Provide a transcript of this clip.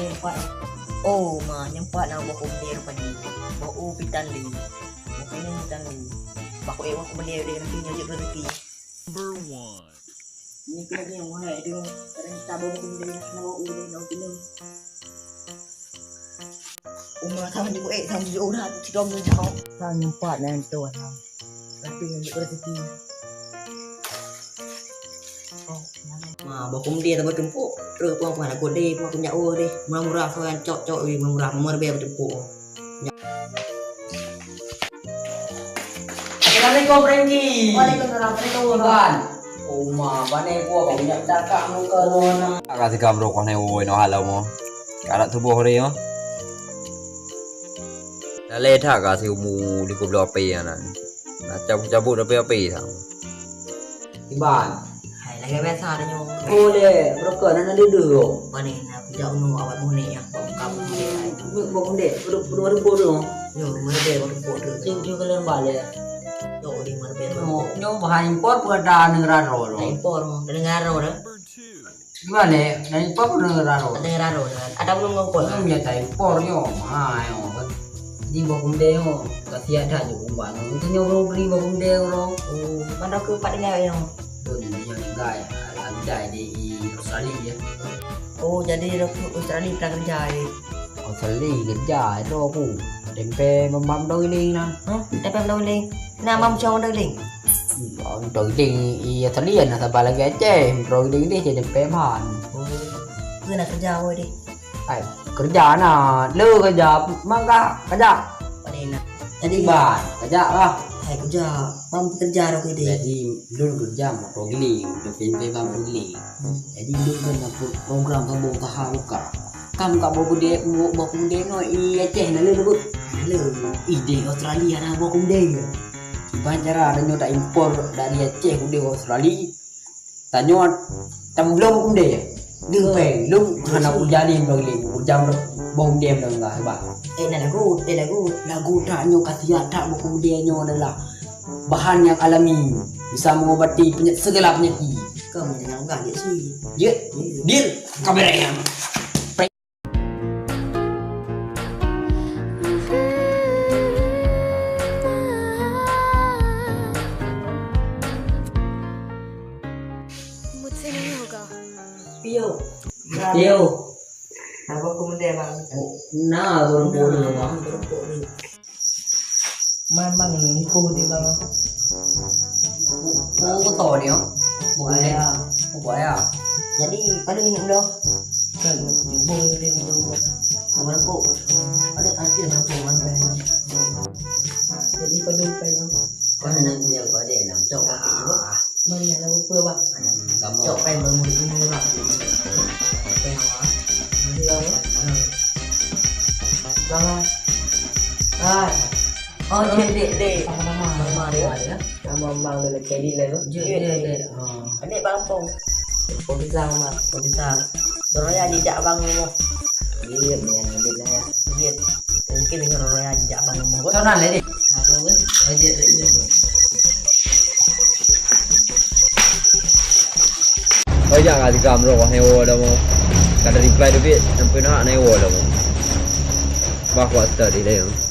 nyempat. Oh, nyempat na buat dia rupanya. Bawa pitan li. Mungkin pitan li. Baku ewan ko beli dia nanti nyajik rezeki. Number 1. Ni kena dia wahai dia. Kadang tabung ko dia nak bawa dia nak pinang. Umah sama di buat sama di orang si dom ni jauh. Sang nyempat na tu lah. Nanti nyajik rezeki. Bakum dia tak bertempuk. Terus puang puang aku deh, puang punya ur deh. Murah-murah kan cok murah merbe bertempuk. Assalamualaikum Rengi. Waalaikumsalam. Tuan. Uma bane gua kau punya cakap muka nona. Kasi kamro ko na uwi no halaw mo. Kala tubo ko rin yo. Naleta kasi umu di ko blope yan. Cabut na pe sang. Iban. Lagi biasa ada nyo. Boleh, berapa nak duduk? Mana nak kerja unu awak mune ya. Kamu mune. Bukan dek, berdua bodoh. Yo, mana dia bodoh. Cium kalian balik. Yo, di mana dia. Nyo bahan impor pada negara ro. Impor, negara ro. Number 2. Gimana? Dan impor negara ro. Negara ro. Ada belum ngopor. Belum ya tay impor nyo. Yo. Di bukan dek yo. Kasi ada nyo bang. Mungkin nyo beli bukan dek ro. Oh, mana ke pak dengar yang. Gaya, ada di Australia. Oh, jadi Australia pernah kerja ni. Australia kerja itu aku. Tempe membam doiling na. Tempe doiling. Nah, mam cong doiling. Doiling i Australia na sa lagi aja. Doiling dia jadi tempe man. Oh, kena kerja awak deh. Ay, kerja na. Lu kerja, mangga kerja. Padahal. Jadi ban, kerja lah. Kerja, mam kerja ro ke dia. Jadi dulu kerja mau doiling, tempe bam doiling. Jadi dulu kan program kamu tahu ka. Kamu ka bawa dia no i Aceh na lu. Ide Australia na bawa dia. Banjara ada nyota impor dari Aceh ke Australia. Tanyo tamblo dia. Đưa về lúc nó cũng gia đình rồi liền cũng jam bông đêm rồi nggak hebat. Lagu Nyo kasihan buku dia nyo adalah bahan yang alami bisa mengobati segala penyakit. Kamu jangan enggak dia sih. Ya, deal kameranya. मुझसे नहीं होगा Yo. Apa kemudian bang? Nah, bodoh bang. Memang ku di bang. Có tỏi đi không? Không phải à? Jadi pada minum dah. Kan jumbo dia minum. Mana ku? Ada tadi nak buat mana? Jadi pada pen. Có nên nhờ có để làm cho Cok kopi apa? Mana nak apa bang? kamu Cok pen baru minum lah. Pen apa? Dia. Bang. Ah. Oh, dek. Mama dia. Nama bang dia kedi lah tu. Dek. Adik bang pong. Kau bisa mah, kau bisa. Roya dijak bang ngomong. Iya, yang adik lah ya. Iya. Mungkin dengan Roya dijak bang ngomong. Kau nak lagi? Tahu kan? Adik. Bây giờ là cầm rồi hay ô đâu mà. Cả reply được biết, em phải nói này ô đâu mà. Bác qua đi đây không?